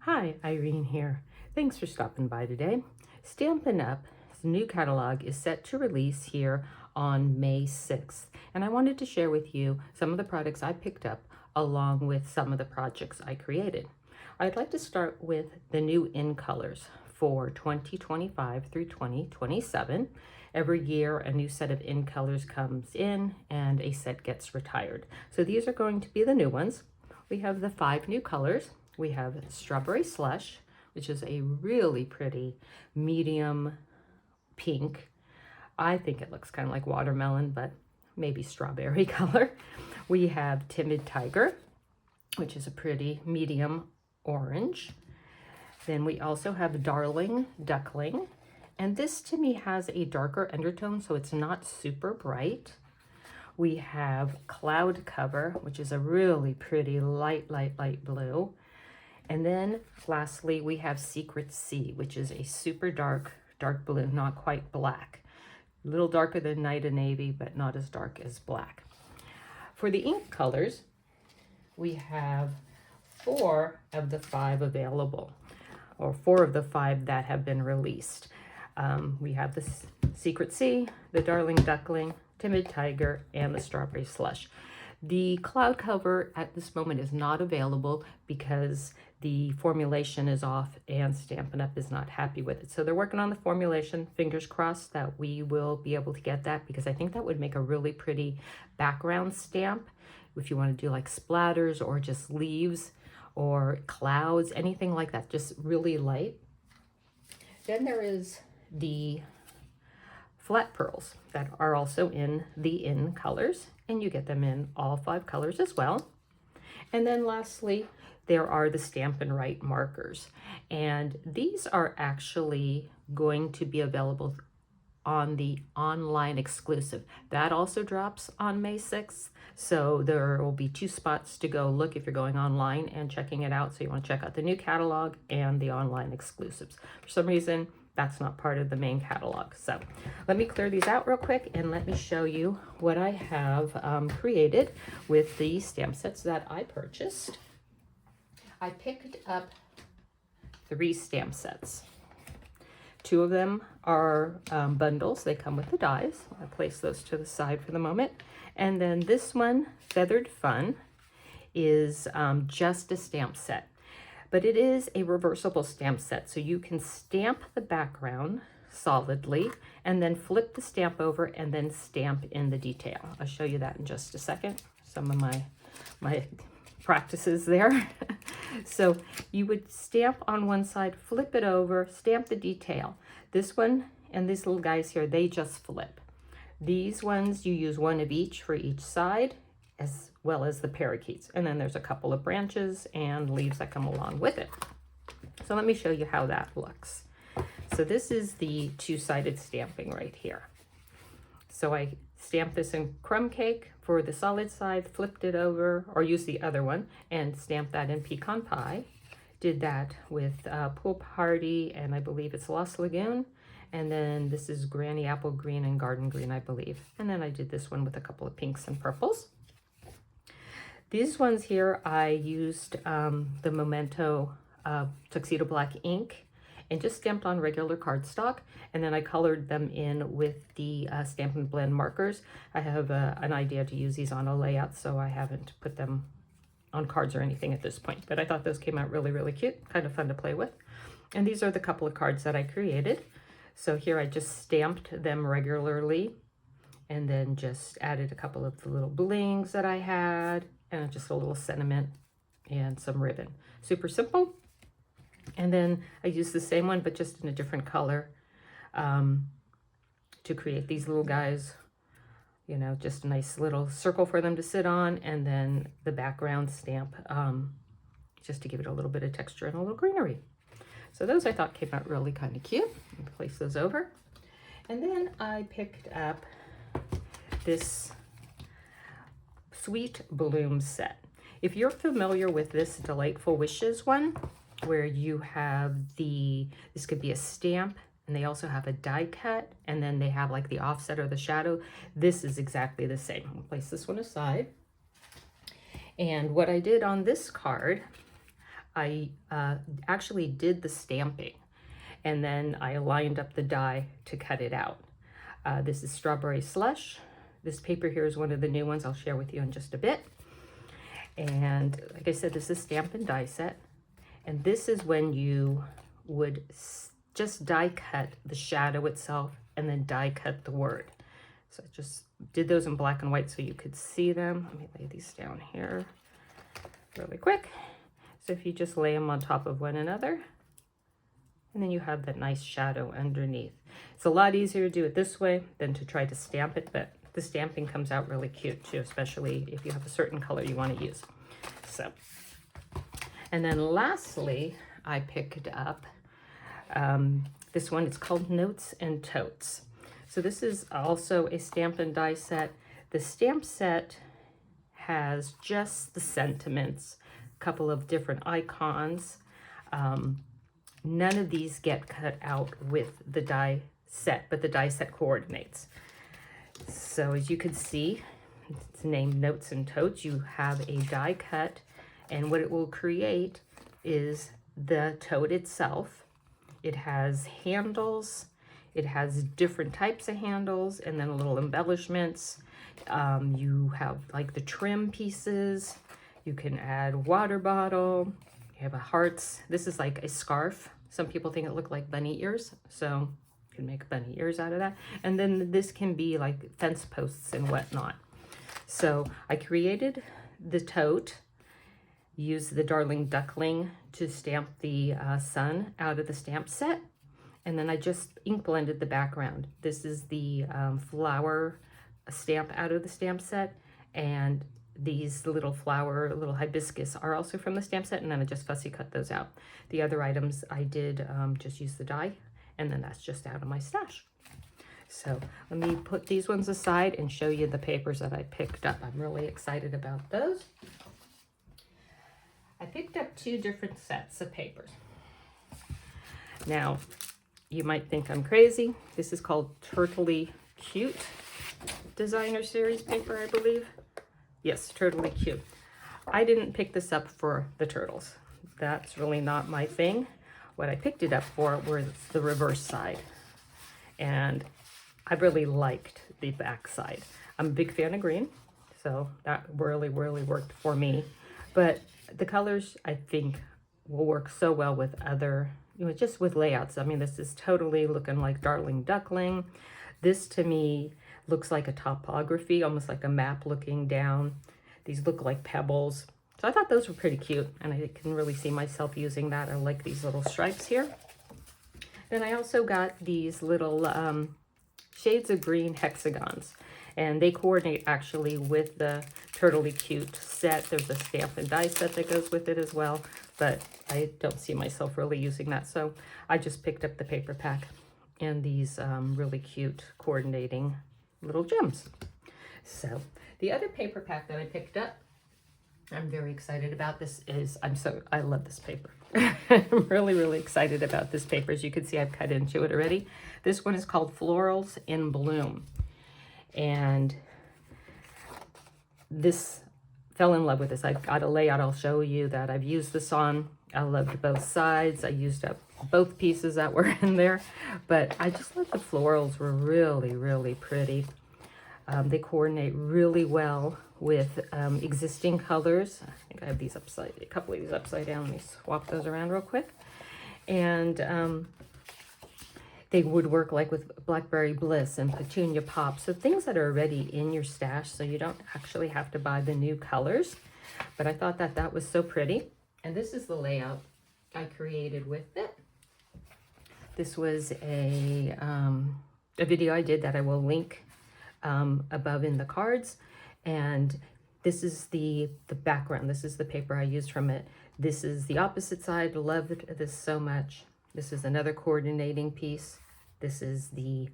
Hi, Irene here. Thanks for stopping by today. Stampin' Up's new catalog is set to release here on May 6th, and I wanted to share with you some of the products I picked up along with some of the projects I created. I'd like to start with the new in colors for 2025 through 2027. Every year a new set of in colors comes in and a set gets retired. So these are going to be the new ones. We have the 5 new colors. We have Strawberry Slush, which is a really pretty medium pink. I think it looks kind of like watermelon, but maybe strawberry color. We have Timid Tiger, which is a pretty medium orange. Then we also have Darling Duckling. And this to me has a darker undertone, so it's not super bright. We have Cloud Cover, which is a really pretty light blue. And then lastly, we have Secret Sea, which is a super dark blue, not quite black. A little darker than Night of Navy, but not as dark as black. For the ink colors, we have 4 of the 5 available, or 4 of the 5 that have been released. We have the Secret Sea, the Darling Duckling, Timid Tiger, and the Strawberry Slush. The Cloud Cover at this moment is not available because the formulation is off and Stampin' Up is not happy with it. So they're working on the formulation. Fingers crossed that we will be able to get that, because I think that would make a really pretty background stamp if you want to do like splatters or just leaves or clouds, anything like that, just really light. Then there is the flat pearls that are also in the in colors, and you get them in all 5 colors as well. And then lastly, there are the Stampin' Write markers, and these are actually going to be available on the online exclusive. That also drops on May 6th, so there will be 2 spots to go look if you're going online and checking it out. So you want to check out the new catalog and the online exclusives. For some reason, that's not part of the main catalog. So let me clear these out real quick and let me show you what I have created with the stamp sets that I purchased. I picked up 3 stamp sets. 2 of them are bundles. They come with the dies. I'll place those to the side for the moment. And then this one, Feathered Fun, is just a stamp set. But it is a reversible stamp set, so you can stamp the background solidly and then flip the stamp over and then stamp in the detail. I'll show you that in just a second. Some of my practices there. So you would stamp on one side, flip it over, stamp the detail. This one and these little guys here, they just flip. These ones, you use 1 of each for each side, as well as the parakeets. And then there's a couple of branches and leaves that come along with it. So let me show you how that looks. So this is the 2-sided stamping right here. So I stamped this in crumb cake for the solid side, flipped it over, or used the other one, and stamped that in pecan pie. Did that with Pool Party, and I believe it's Lost Lagoon. And then this is Granny Apple Green and Garden Green, I believe. And then I did this one with a couple of pinks and purples. These ones here, I used the Memento Tuxedo Black ink and just stamped on regular cardstock, and then I colored them in with the Stampin' Blend markers. I have an idea to use these on a layout, so I haven't put them on cards or anything at this point, but I thought those came out really cute, kind of fun to play with. And these are the couple of cards that I created. So here I just stamped them regularly and then just added a couple of the little blings that I had, and just a little sentiment and some ribbon. Super simple. And then I used the same one, but just in a different color to create these little guys. You know, just a nice little circle for them to sit on, and then the background stamp just to give it a little bit of texture and a little greenery. So those I thought came out really kind of cute. I'll place those over. And then I picked up this Sweet Bloom set. If you're familiar with this Delightful Wishes one, where you have this could be a stamp, and they also have a die cut, and then they have like the offset or the shadow. This is exactly the same. I'll place this one aside. And what I did on this card, I actually did the stamping, and then I lined up the die to cut it out. This is Strawberry Slush. This paper here is one of the new ones I'll share with you in just a bit. And like I said, this is Stampin' Die Set. And this is when you would just die cut the shadow itself and then die cut the word. So I just did those in black and white so you could see them. Let me lay these down here really quick. So if you just lay them on top of one another, and then you have that nice shadow underneath. It's a lot easier to do it this way than to try to stamp it, but the stamping comes out really cute too, especially if you have a certain color you want to use. So, and then lastly, I picked up this one. It's called Notes and Totes. So this is also a Stampin' Die set. The stamp set has just the sentiments, a couple of different icons. None of these get cut out with the die set, but the die set coordinates. So as you can see, it's named Notes and Totes. You have a die cut, and what it will create is the tote itself. It has handles, it has different types of handles, and then little embellishments. You have like the trim pieces. You can add water bottle. You have a hearts. This is like a scarf. Some people think it looked like bunny ears, so you can make bunny ears out of that. And then this can be like fence posts and whatnot. So I created the tote, used the Darling Duckling to stamp the sun out of the stamp set, and then I just ink blended the background. This is the flower stamp out of the stamp set, and these little flower, little hibiscus are also from the stamp set, and then I just fussy cut those out. The other items I did just use the die, and then that's just out of my stash. So let me put these ones aside and show you the papers that I picked up. I'm really excited about those. I picked up 2 different sets of papers. Now, you might think I'm crazy. This is called Turtley Cute Designer Series paper, I believe. Yes, Turtley Cute. I didn't pick this up for the turtles. That's really not my thing. What I picked it up for was the reverse side. And I really liked the back side. I'm a big fan of green, so that really, really worked for me. But the colors, I think, will work so well with other, just with layouts. I mean, this is totally looking like Darling Duckling. This, to me, looks like a topography, almost like a map looking down. These look like pebbles. So I thought those were pretty cute, and I can really see myself using that. I like these little stripes here. Then I also got these little shades of green hexagons, and they coordinate actually with the Turtley Cute set. There's a Stampin' Die set that goes with it as well, but I don't see myself really using that. So I just picked up the paper pack and these really cute coordinating little gems. So the other paper pack that I picked up, I'm very excited about. This is, I love this paper. I'm really, really excited about this paper. As you can see, I've cut into it already. This one is called Florals in Bloom. And this, fell in love with this. I've got a layout I'll show you that I've used this on. I loved both sides. I used up both pieces that were in there, but I just thought the florals were really, really pretty. They coordinate really well with existing colors. I think I have these a couple of these upside down. Let me swap those around real quick. And they would work like with Blackberry Bliss and Petunia Pop. So things that are already in your stash, so you don't actually have to buy the new colors. But I thought that that was so pretty. And this is the layout I created with it. This was a video I did that I will link above in the cards. And this is the background. This is the paper I used from it. This is the opposite side. Loved this so much. This is another coordinating piece. This is the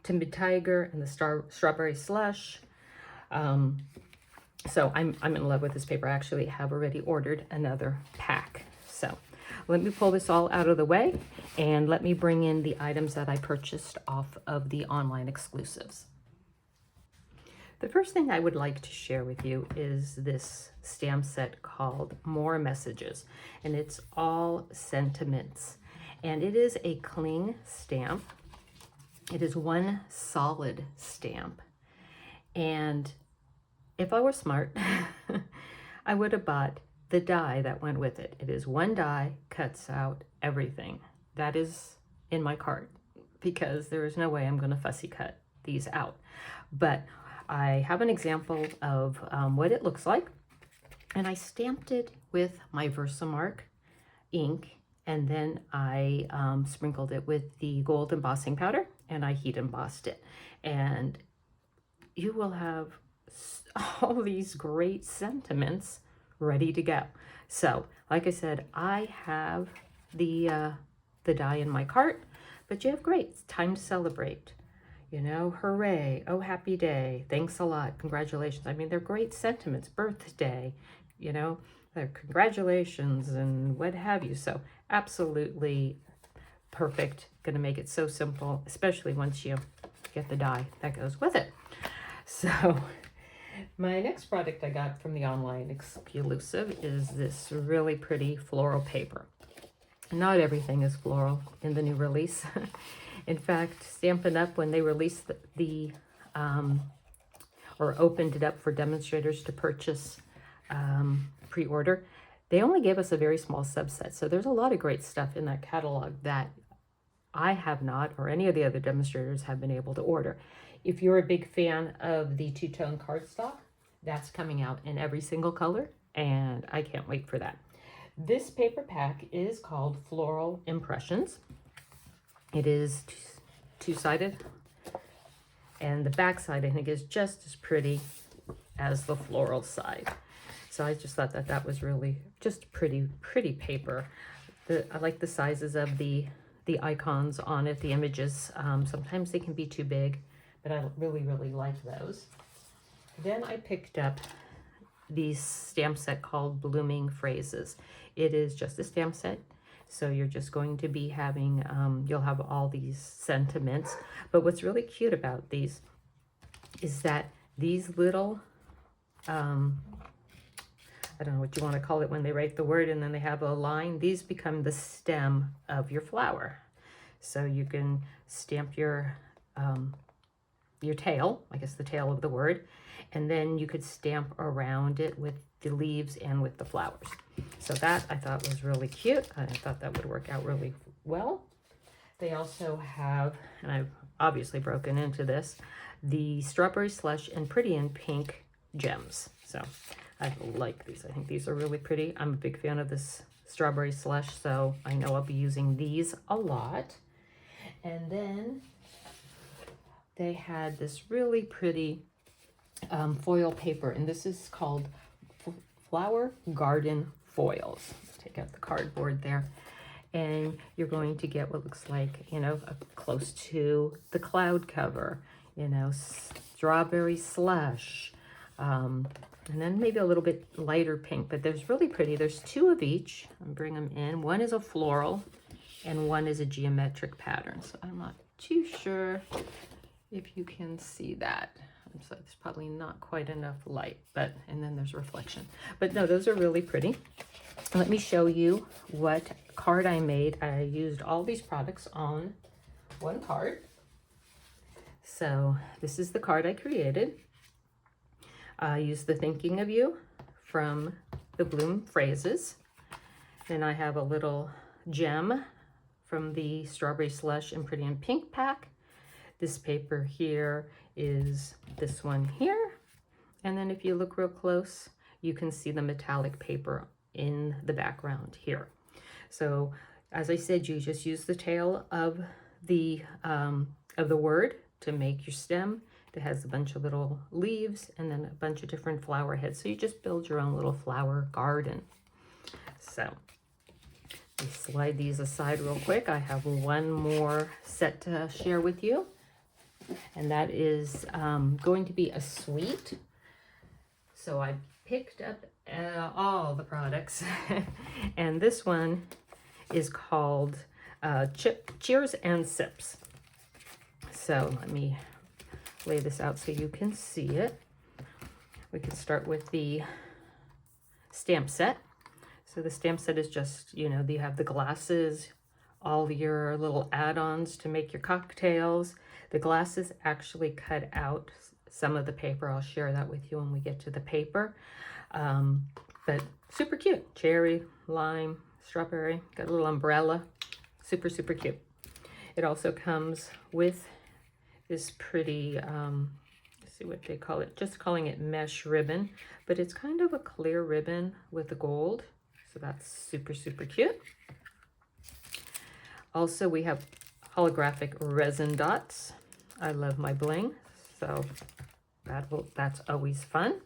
Timid Tiger and the Strawberry Slush. So I'm in love with this paper. I actually have already ordered another pack. So let me pull this all out of the way and let me bring in the items that I purchased off of the online exclusives. The first thing I would like to share with you is this stamp set called More Messages, and it's all sentiments. And it is a cling stamp. It is one solid stamp. And if I were smart, I would have bought the die that went with it. It is one die, cuts out everything. That is in my cart because there is no way I'm going to fussy cut these out. But I have an example of what it looks like. And I stamped it with my Versamark ink. And then I sprinkled it with the gold embossing powder and I heat embossed it. And you will have all these great sentiments ready to go. So, like I said, I have the die in my cart, but you have great. It's time to celebrate. You know, hooray, oh, happy day, thanks a lot, congratulations. I mean, they're great sentiments, birthday, you know, they're congratulations and what have you. So absolutely perfect. Going to make it so simple, especially once you get the die that goes with it. So my next product I got from the online exclusive is this really pretty floral paper. Not everything is floral in the new release. In fact, Stampin' Up, when they released or opened it up for demonstrators to purchase pre-order, they only gave us a very small subset. So there's a lot of great stuff in that catalog that I have not, or any of the other demonstrators have been able to order. If you're a big fan of the two-tone cardstock, that's coming out in every single color, and I can't wait for that. This paper pack is called Floral Impressions. It is two-sided, and the back side I think is just as pretty as the floral side. So I just thought that that was really just pretty paper. I like the sizes of the icons on it, the images. Sometimes they can be too big, but I really like those. Then I picked up the stamp set called Blooming Phrases. It is just a stamp set. So you're just going to be having, you'll have all these sentiments. But what's really cute about these is that these little, I don't know what you want to call it when they write the word and then they have a line, these become the stem of your flower. So you can stamp your tail, I guess the tail of the word, and then you could stamp around it with the leaves and with the flowers. So that I thought was really cute. I thought that would work out really well. They also have, and I've obviously broken into this, the Strawberry Slush and Pretty in Pink gems. So I like these. I think these are really pretty. I'm a big fan of this Strawberry Slush, so I know I'll be using these a lot. And then they had this really pretty foil paper, and this is called Flower Garden Foils. Take out the cardboard there, and you're going to get what looks like, you know, close to the cloud cover, you know, strawberry slush, and then maybe a little bit lighter pink, but there's really pretty. There's two of each. I'll bring them in. One is a floral and one is a geometric pattern. So I'm not too sure if you can see that. So there's probably not quite enough light, but, and then there's reflection. But no, those are really pretty. Let me show you what card I made. I used all these products on one card. So this is the card I created. I used the Thinking of You from the Bloom Phrases. Then I have a little gem from the Strawberry Slush and Pretty in Pink pack. This paper here is this one here. And then if you look real close, you can see the metallic paper in the background here. So as I said, you just use the tail of the word to make your stem. It has a bunch of little leaves and then a bunch of different flower heads. So you just build your own little flower garden. So let me slide these aside real quick. I have one more set to share with you. And that is going to be a suite. So I picked up all the products. And this one is called Cheers and Sips. So let me lay this out so you can see it. We can start with the stamp set. So the stamp set is just, you know, you have the glasses, all your little add-ons to make your cocktails. The glasses actually cut out some of the paper. I'll share that with you when we get to the paper. But super cute. Cherry, lime, strawberry, got a little umbrella. Super, super cute. It also comes with this pretty, let's see what they call it, just calling it mesh ribbon, but it's kind of a clear ribbon with the gold. So that's super, super cute. Also, we have holographic resin dots. I love my bling, so that's always fun.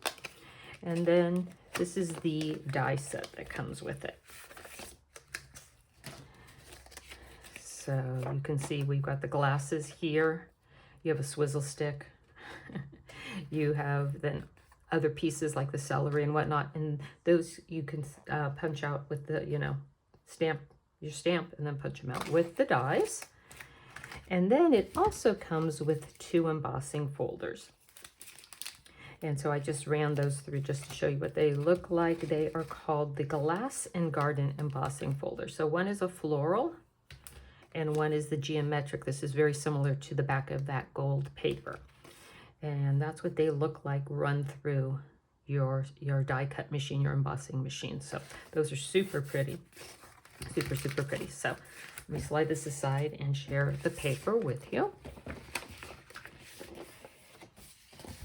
And then this is the die set that comes with it. So you can see we've got the glasses here. You have a swizzle stick. You have then other pieces like the celery and whatnot, and those you can punch out with the, you know, your stamp and then punch them out with the dies. And then it also comes with 2 embossing folders. And so I just ran those through just to show you what they look like. They are called the Glass and Garden embossing folder. So one is a floral and one is the geometric. This is very similar to the back of that gold paper. And that's what they look like run through your die cut machine, your embossing machine. So those are super pretty, super, super pretty. So let me slide this aside and share the paper with you.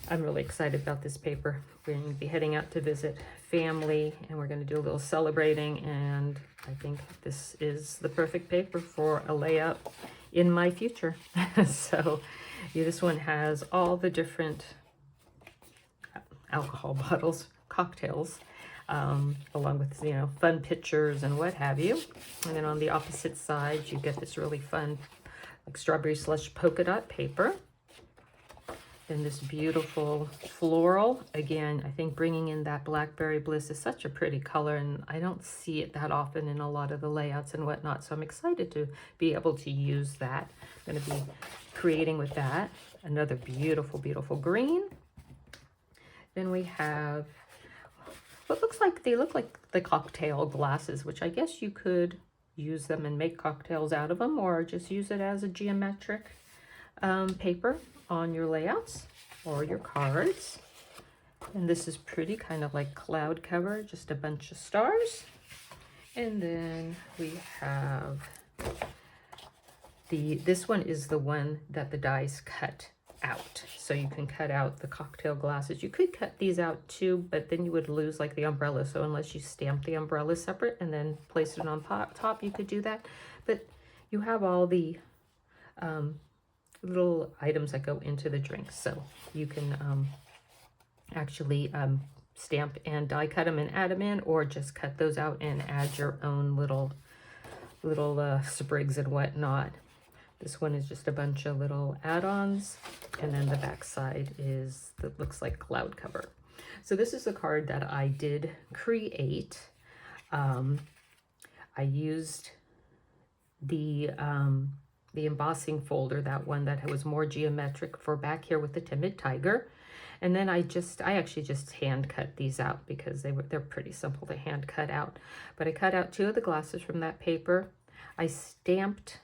I'm really excited about this paper. We're going to be heading out to visit family and we're going to do a little celebrating, and I think this is the perfect paper for a layout in my future. So yeah, this one has all the different alcohol bottles, cocktails, along with, you know, fun pictures and what have you. And then on the opposite side, you get this really fun, like strawberry slush polka dot paper. And this beautiful floral. Again, I think bringing in that Blackberry Bliss is such a pretty color, and I don't see it that often in a lot of the layouts and whatnot. So I'm excited to be able to use that. I'm going to be creating with that. Another beautiful, beautiful green. Then we have what looks like, they look like the cocktail glasses, which I guess you could use them and make cocktails out of them, or just use it as a geometric paper on your layouts or your cards. And this is pretty, kind of like cloud cover, just a bunch of stars. And then we have this one is the one that the dies cut out. So you can cut out the cocktail glasses. You could cut these out too, but then you would lose like the umbrella. So unless you stamp the umbrella separate and then place it on top, you could do that. But you have all the little items that go into the drink. So you can actually stamp and die cut them and add them in, or just cut those out and add your own little sprigs and whatnot. This one is just a bunch of little add-ons, and then the back side is that looks like cloud cover. So this is the card that I did create. I used the embossing folder, that one that was more geometric, for back here with the timid tiger. And then I actually just hand cut these out because they're pretty simple to hand cut out. But I cut out 2 of the glasses from that paper. I stamped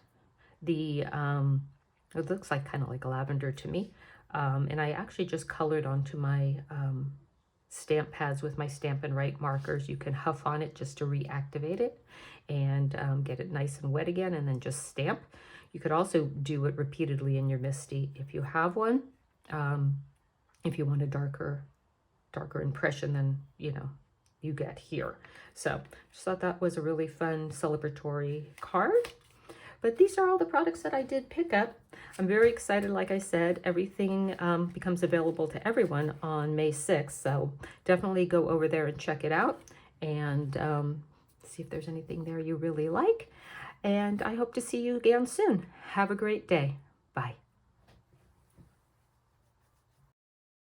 the, it looks like kind of like lavender to me. And I actually just colored onto my stamp pads with my Stampin' Right markers. You can huff on it just to reactivate it and get it nice and wet again, and then just stamp. You could also do it repeatedly in your MISTI if you have one. If you want a darker impression than, you know, you get here. So just thought that was a really fun celebratory card. But these are all the products that I did pick up. I'm very excited. Like I said, everything becomes available to everyone on May 6th. So definitely go over there and check it out and see if there's anything there you really like. And I hope to see you again soon. Have a great day. Bye.